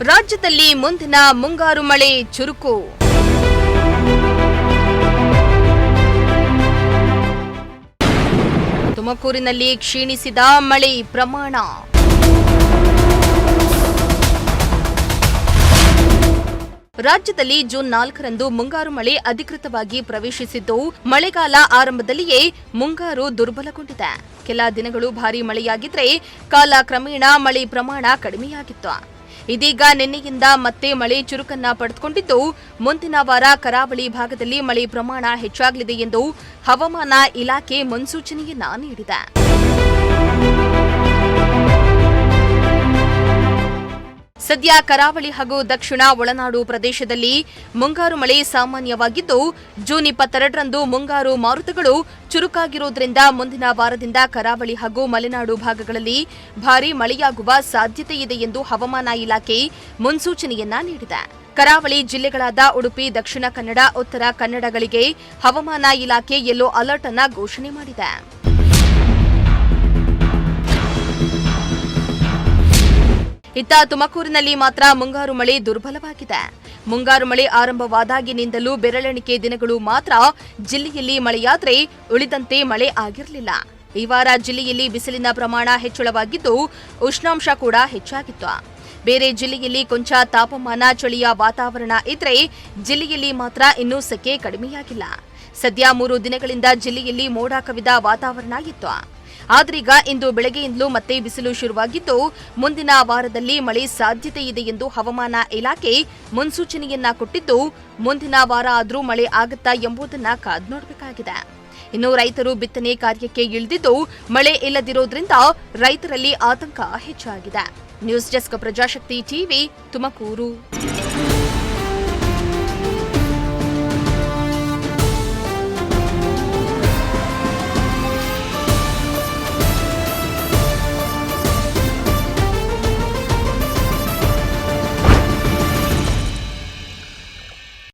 ರಾಜ್ಯದಲ್ಲಿ ಮುಂದಿನ ಮುಂಗಾರು ಮಳೆ ಚುರುಕು. ತುಮಕೂರಿನಲ್ಲಿ ಕ್ಷೀಣಿಸಿದ ಮಳೆ ಪ್ರಮಾಣ. ರಾಜ್ಯದಲ್ಲಿ ಜೂನ್ 4ರಂದು ಮುಂಗಾರು ಮಳೆ ಅಧಿಕೃತವಾಗಿ ಪ್ರವೇಶಿಸಿದ್ದು, ಮಳೆಗಾಲ ಆರಂಭದಲ್ಲಿಯೇ ಮುಂಗಾರು ದುರ್ಬಲಗೊಂಡಿದೆ. ಕೆಲ ದಿನಗಳು ಭಾರೀ ಮಳೆಯಾಗಿದ್ರೆ ಕಾಲಕ್ರಮೇಣ ಮಳೆ ಪ್ರಮಾಣ ಕಡಿಮೆಯಾಗಿತ್ತು. ಇದೀಗ ನಿನ್ನೆಯಿಂದ ಮತ್ತೆ ಮಳೆ ಚುರುಕನ್ನ ಪಡೆದುಕೊಂಡಿದ್ದು, ಮುಂದಿನ ವಾರ ಕರಾವಳಿ ಭಾಗದಲ್ಲಿ ಮಳೆ ಪ್ರಮಾಣ ಹೆಚ್ಚಾಗಲಿದೆ ಎಂದು ಹವಾಮಾನ ಇಲಾಖೆ ಮುನ್ಸೂಚನೆಯನ್ನ ನೀಡಿದೆ. ಸದ್ಯ ಕರಾವಳಿ ಹಾಗೂ ದಕ್ಷಿಣ ಒಳನಾಡು ಪ್ರದೇಶದಲ್ಲಿ ಮುಂಗಾರು ಮಳೆ ಸಾಮಾನ್ಯವಾಗಿದ್ದು, ಜೂನ್ 22ರಂದು ಮುಂಗಾರು ಮಾರುತಗಳು ಚುರುಕಾಗಿರುವುದರಿಂದ ಮುಂದಿನ ವಾರದಿಂದ ಕರಾವಳಿ ಹಾಗೂ ಮಲೆನಾಡು ಭಾಗಗಳಲ್ಲಿ ಭಾರೀ ಮಳೆಯಾಗುವ ಸಾಧ್ಯತೆಯಿದೆ ಎಂದು ಹವಾಮಾನ ಇಲಾಖೆ ಮುನ್ಸೂಚನೆಯನ್ನ ನೀಡಿದೆ. ಕರಾವಳಿ ಜಿಲ್ಲೆಗಳಾದ ಉಡುಪಿ, ದಕ್ಷಿಣ ಕನ್ನಡ, ಉತ್ತರ ಕನ್ನಡಗಳಿಗೆ ಹವಾಮಾನ ಇಲಾಖೆ ಯೆಲ್ಲೋ ಅಲರ್ಟ್ ಅನ್ನು ಘೋಷಣೆ ಮಾಡಿದೆ. ಇತ್ತ ತುಮಕೂರಿನಲ್ಲಿ ಮಾತ್ರ ಮುಂಗಾರು ಮಳೆ ದುರ್ಬಲವಾಗಿದೆ. ಮುಂಗಾರು ಮಳೆ ಆರಂಭವಾದಾಗಿನಿಂದಲೂ ಬೆರಳೆಣಿಕೆ ದಿನಗಳು ಮಾತ್ರ ಜಿಲ್ಲೆಯಲ್ಲಿ ಮಳೆಯಾದರೆ ಉಳಿದಂತೆ ಮಳೆ ಆಗಿರಲಿಲ್ಲ. ಈ ವಾರ ಜಿಲ್ಲೆಯಲ್ಲಿ ಬಿಸಿಲಿನ ಪ್ರಮಾಣ ಹೆಚ್ಚಳವಾಗಿದ್ದು, ಉಷ್ಣಾಂಶ ಕೂಡ ಹೆಚ್ಚಾಗಿತ್ತು. ಬೇರೆ ಜಿಲ್ಲೆಯಲ್ಲಿ ಕೊಂಚ ತಾಪಮಾನ, ಚಳಿಯ ವಾತಾವರಣ ಇದ್ರೆ ಜಿಲ್ಲೆಯಲ್ಲಿ ಮಾತ್ರ ಇನ್ನೂ ಸೆಕೆ ಕಡಿಮೆಯಾಗಿಲ್ಲ. ಸದ್ಯ 3 ದಿನಗಳಿಂದ ಜಿಲ್ಲೆಯಲ್ಲಿ ಮೋಡ ಕವಿದ ವಾತಾವರಣ ಇತ್ತು. ಆದ್ರೀಗ ಇಂದು ಬೆಳಗ್ಗೆಯಿಂದಲೂ ಮತ್ತೆ ಬಿಸಿಲು ಶುರುವಾಗಿದ್ದು, ಮುಂದಿನ ವಾರದಲ್ಲಿ ಮಳೆ ಸಾಧ್ಯತೆ ಇದೆ ಎಂದು ಹವಾಮಾನ ಇಲಾಖೆ ಮುನ್ಸೂಚನೆಯನ್ನ ಕೊಟ್ಟಿದ್ದು, ಮುಂದಿನ ವಾರ ಆದ್ರೂ ಮಳೆ ಆಗುತ್ತಾ ಎಂಬುದನ್ನ ಕಾದು ನೋಡಬೇಕಾಗಿದೆ. ಇನ್ನು ರೈತರು ಬಿತ್ತನೆ ಕಾರ್ಯಕ್ಕೆ ಇಳಿದಿದ್ದು, ಮಳೆ ಇಲ್ಲದಿರೋದ್ರಿಂದ ರೈತರಲ್ಲಿ ಆತಂಕ ಹೆಚ್ಚಾಗಿದೆ. News desk, Prajashakti TV, Tumakuru.